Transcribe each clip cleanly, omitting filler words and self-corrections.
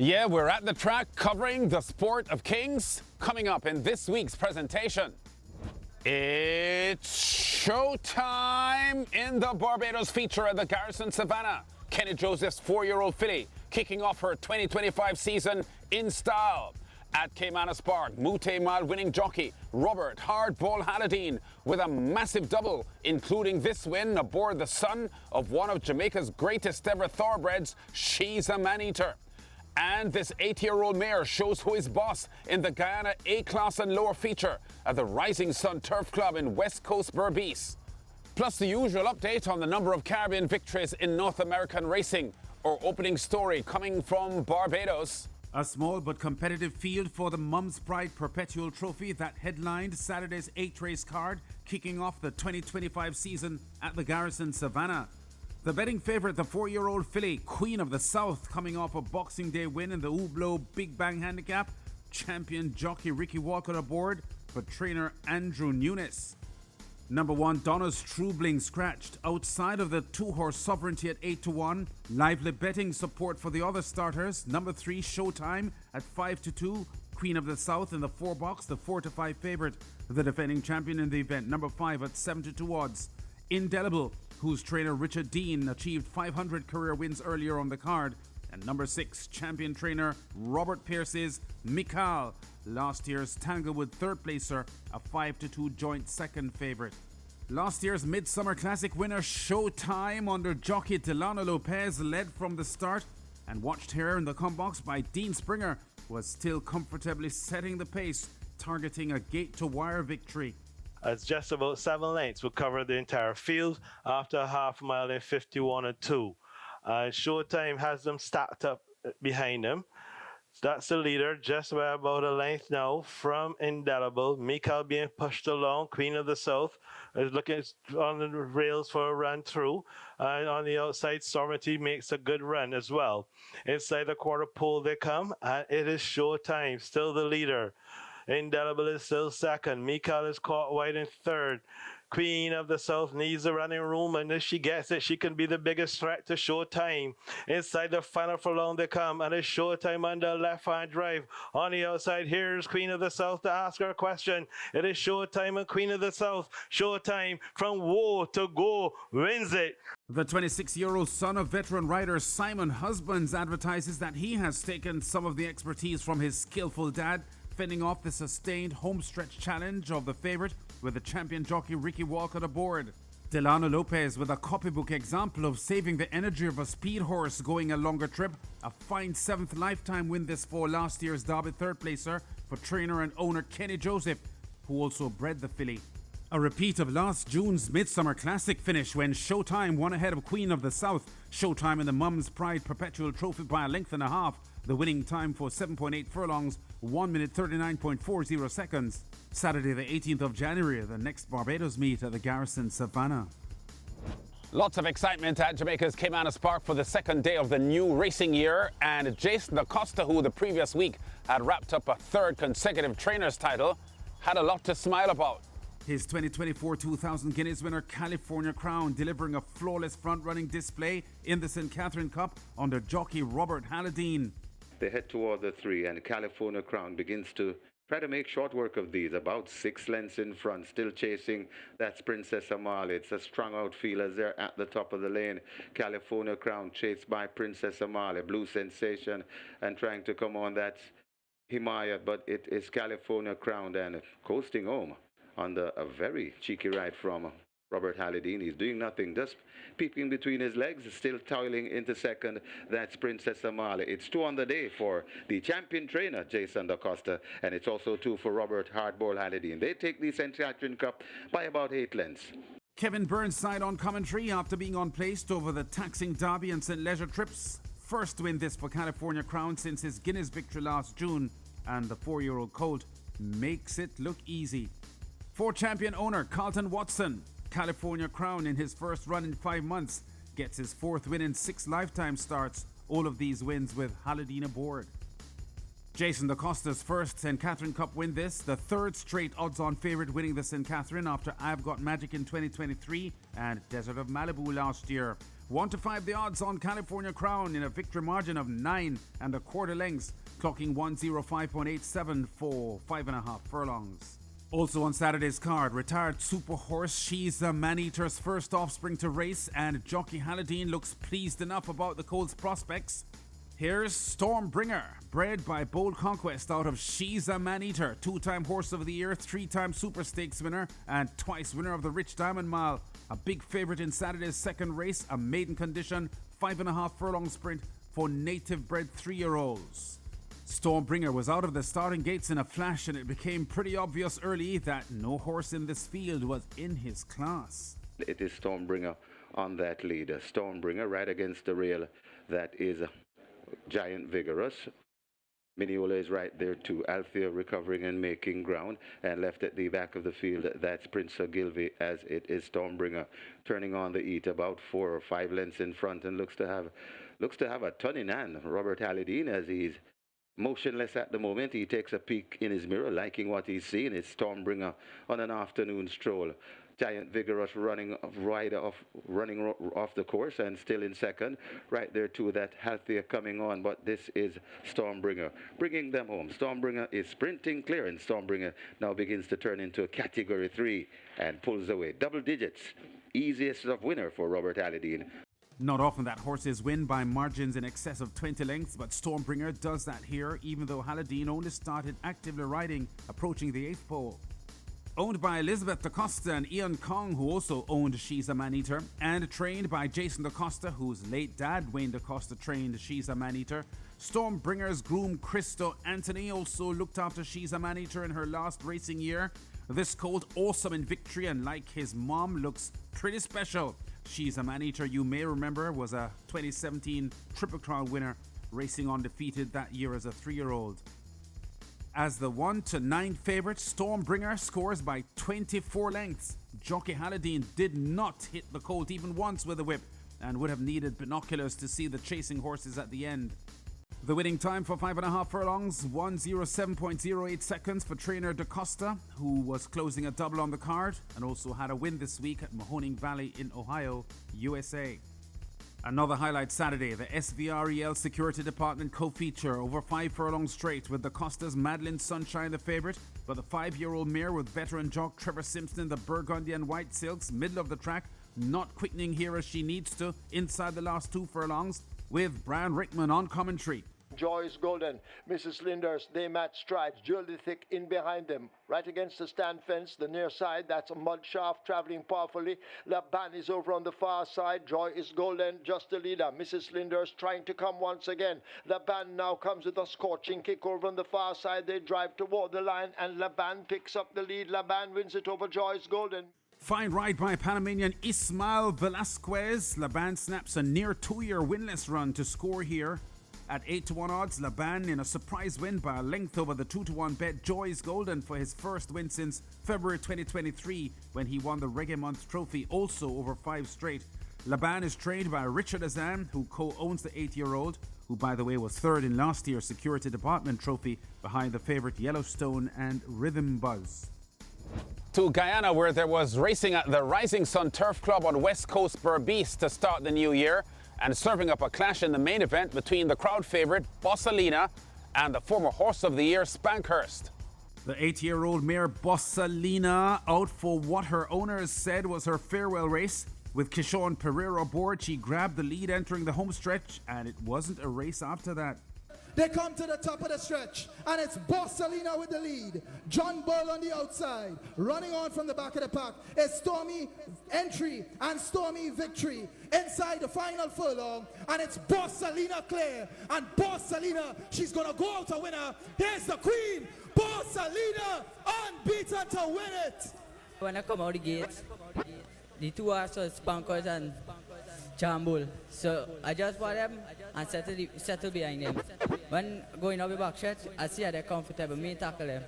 Yeah, we're at the track covering the sport of kings. Coming up in this week's presentation, it's showtime in the Barbados feature at the Garrison Savannah. Kenny Joseph's 4-year-old filly kicking off her 2025 season in style. At Caymanas Park, Mouttet Mile winning jockey Robert Hard Ball Halledeen with a massive double, including this win aboard the son of one of Jamaica's greatest ever thoroughbreds. She's a Maneater. And this 8-year-old mare shows who is boss in the Guyana A Class Lower feature at the Rising Sun Turf Club in West Coast Berbice. Plus the usual update on the number of Caribbean victories in North American racing. Our opening story coming from Barbados. A small but competitive field for the Mum's Pride Perpetual Trophy that headlined Saturday's 8-race card, kicking off the 2025 season at the Garrison Savannah. The betting favourite, the 4-year-old filly, Queen of the South, coming off a Boxing Day win in the Hublot Big Bang Handicap. Champion jockey Ricky Walker aboard for trainer Andrew Nunes. Number 1, Donna's Troubling scratched outside of the 2-horse Sovereignty at 8-1. Lively betting support for the other starters. Number 3, Showtime at 5-2. Queen of the South in the 4-box, the 4-5 favourite, the defending champion in the event. Number 5 at 7-2 odds. Indelible, whose trainer Richard Dean achieved 500 career wins earlier on the card. And number 6, champion trainer Robert Pierce's Mikal, last year's Tanglewood third placer, a 5-2 joint second favourite. Last year's Midsummer Classic winner Showtime under jockey Delano Lopez led from the start, and watched here in the comebox by Dean Springer, was still comfortably setting the pace, targeting a gate-to-wire victory. It's just about 7 lengths. We'll cover the entire field after a half mile in 51-2. Showtime has them stacked up behind him. That's the leader, just about a length now from Indelible. Mikal being pushed along. Queen of the South is looking on the rails for a run through. And on the outside, Sovereignty makes a good run as well. Inside the quarter pole they come, and it is Showtime, still the leader. Indelible is still second. Mikal is caught wide in third. Queen of the South needs the running room, and if she gets it, she can be the biggest threat to Showtime. Inside the final furlong they come, and it's Showtime under left-hand drive. On the outside, here's Queen of the South to ask her a question. It is Showtime and Queen of the South. Showtime from woe to go wins it. The 26-year-old son of veteran rider Simon Husbands advertises that he has taken some of the expertise from his skillful dad, fending off the sustained homestretch challenge of the favourite with the champion jockey Ricky Walker aboard. Delano Lopez with a copybook example of saving the energy of a speed horse going a longer trip. A fine 7th lifetime win this for last year's Derby third placer for trainer and owner Kenny Joseph, who also bred the filly. A repeat of last June's Midsummer Classic finish when Showtime won ahead of Queen of the South. Showtime in the Mum's Pride Perpetual Trophy by a length and a half. The winning time for 7.8 furlongs, 1 minute 39.40 seconds. Saturday the 18th of January, the next Barbados meet at the Garrison Savannah. Lots of excitement at Jamaica's Caymanas Park for the second day of the new racing year. And Jason Acosta, who the previous week had wrapped up a 3rd consecutive trainer's title, had a lot to smile about. His 2024 2,000 Guineas winner California Crown delivering a flawless front-running display in the St. Catherine Cup under jockey Robert Halledeen. They head toward the 3, and California Crown begins to try to make short work of these. About 6 lengths in front, still chasing. That's Princess Amalia. It's a strung out field as they're at the top of the lane. California Crown chased by Princess Amalia. Blue Sensation and trying to come on that Himalaya, but it is California Crown and coasting home under a very cheeky ride from Robert Halledeen. He's doing nothing, just peeping between his legs, still toiling into second. That's Princess Amalia. It's 2 on the day for the champion trainer, Jason Acosta, and it's also 2 for Robert Hard Ball Halledeen. They take the St. Catherine Cup by about 8 lengths. Kevin Burnside on commentary after being unplaced over the taxing Derby and St. Leger trips. First win this for California Crown since his Guinness victory last June, and the 4-year-old colt makes it look easy. For champion owner Carlton Watson, California Crown in his first run in 5 months gets his 4th win in 6 lifetime starts, all of these wins with Halledeen aboard. Jason DaCosta's first St. Catherine Cup win this, the third straight odds-on favourite winning the St. Catherine after I've Got Magic in 2023 and Desert of Malibu last year. 1-5 the odds on California Crown in a victory margin of 9 1/4 lengths, clocking 105.87 for 5.5 furlongs. Also on Saturday's card, retired super horse She's a Maneater's first offspring to race, and jockey Halledeen looks pleased enough about the colt's prospects. Here's Stormbringer, bred by Bold Conquest out of She's a Maneater, 2-time Horse of the Year, 3-time Super Stakes winner, and twice winner of the Rich Diamond Mile. A big favourite in Saturday's second race, a maiden condition, 5.5 furlong sprint for native-bred 3-year-olds. Stormbringer was out of the starting gates in a flash, and it became pretty obvious early that no horse in this field was in his class. It is Stormbringer on that lead. Stormbringer right against the rail. That is Giant Vigorous. Miniola is right there too. Althea recovering and making ground, and left at the back of the field, that's Prince Ogilvy, as it is Stormbringer turning on the eat about 4 or 5 lengths in front, and looks to have a ton in hand. Robert Halledeen, as he's motionless at the moment, he takes a peek in his mirror, liking what he's seeing. It's Stormbringer on an afternoon stroll. Giant Vigorous running off the course and still in second. Right there too, that Althea coming on, but this is Stormbringer bringing them home. Stormbringer is sprinting clear, and Stormbringer now begins to turn into a category 3 and pulls away. Double digits, easiest of winner for Robert Halledeen. Not often that horses win by margins in excess of 20 lengths, but Stormbringer does that here, even though Halledeen only started actively riding approaching the 8th pole. Owned by Elizabeth DaCosta and Ian Kong, who also owned She's a Maneater, and trained by Jason DaCosta, whose late dad, Wayne DaCosta, trained She's a Maneater. Stormbringer's groom, Cristo Anthony, also looked after She's a Maneater in her last racing year. This colt, awesome in victory, and like his mom, looks pretty special. She's a Maneater, you may remember, was a 2017 Triple Crown winner, racing undefeated that year as a 3-year-old. As the 1-9 favourite, Stormbringer scores by 24 lengths. Jockey Halledeen did not hit the colt even once with a whip, and would have needed binoculars to see the chasing horses at the end. The winning time for 5.5 furlongs, 1:07.08 seconds for trainer DaCosta, who was closing a double on the card and also had a win this week at Mahoning Valley in Ohio, USA. Another highlight Saturday, the SVREL Security Department co-feature over 5 furlongs straight with DaCosta's Madeline Sunshine the favourite, but the 5-year-old mare with veteran jock Trevor Simpson, the Burgundy and White Silks, middle of the track, not quickening here as she needs to inside the last 2 furlongs, with Brian Rickman on commentary. Joyce Golden, Mrs. Linders, they match strides. Jewelry Thick in behind them. Right against the stand fence, the near side, that's a mud shaft traveling powerfully. Laban is over on the far side. Joy is Golden, just the leader. Mrs. Linders trying to come once again. Laban now comes with a scorching kick over on the far side. They drive toward the line, and Laban picks up the lead. Laban wins it over Joyce Golden. Fine ride by Panamanian Ismael Velasquez. Laban snaps a near 2-year winless run to score here. At 8-1 odds, Laban in a surprise win by a length over the 2-1 bet Joyce Golden for his first win since February 2023 when he won the Reggae Month Trophy, also over 5 straight. Laban is trained by Richard Azam, who co-owns the 8-year-old, who by the way was 3rd in last year's Security Department Trophy behind the favourite Yellowstone and Rhythm Buzz. To Guyana, where there was racing at the Rising Sun Turf Club on West Coast Berbice to start the new year, and serving up a clash in the main event between the crowd favourite Bossalina and the former Horse of the Year Spankhurst. The 8-year-old mare Bossalina out for what her owners said was her farewell race. With Kishon Pereira aboard, she grabbed the lead entering the home stretch, and it wasn't a race after that. They come to the top of the stretch, and it's Bossalina with the lead. John Bull on the outside. Running on from the back of the pack is Stormy Entry and Stormy Victory inside the final furlong, and it's Bossalina clear. And Bossalina, she's going to go out a winner. Here's the queen, Bossalina, unbeaten to win it. When I come out the gates, the 2 horses, Spankers and Jambul. So I just want them and settle behind them. When going up the back stretch, I see how they're comfortable. Me tackle them.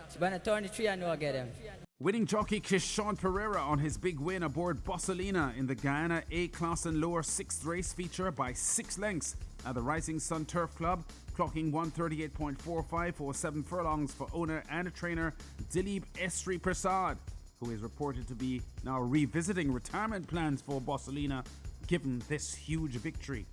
So when I turn the 3, I know I get them. Winning jockey Kishon Pereira on his big win aboard Bossalina in the Guyana A Class and Lower 6th race feature by 6 lengths at the Rising Sun Turf Club. clocking 138.45 for 7 furlongs for owner and trainer Dilip Estri Prasad, who is reported to be now revisiting retirement plans for Bossalina given this huge victory.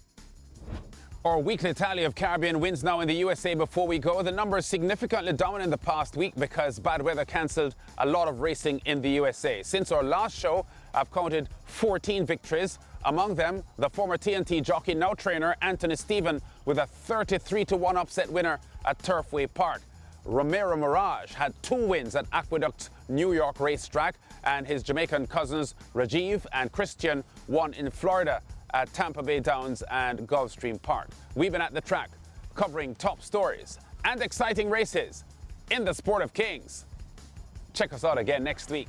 Our weekly tally of Caribbean wins now in the USA before we go. The number is significantly down in the past week because bad weather cancelled a lot of racing in the USA. Since our last show, I've counted 14 victories. Among them, the former TNT jockey, now trainer, Anthony Stephen, with a 33-1 upset winner at Turfway Park. Romero Mirage had 2 wins at Aqueduct New York racetrack, and his Jamaican cousins, Rajiv and Christian, won in Florida at Tampa Bay Downs and Gulfstream Park. We've been at the track covering top stories and exciting races in the Sport of Kings. Check us out again next week.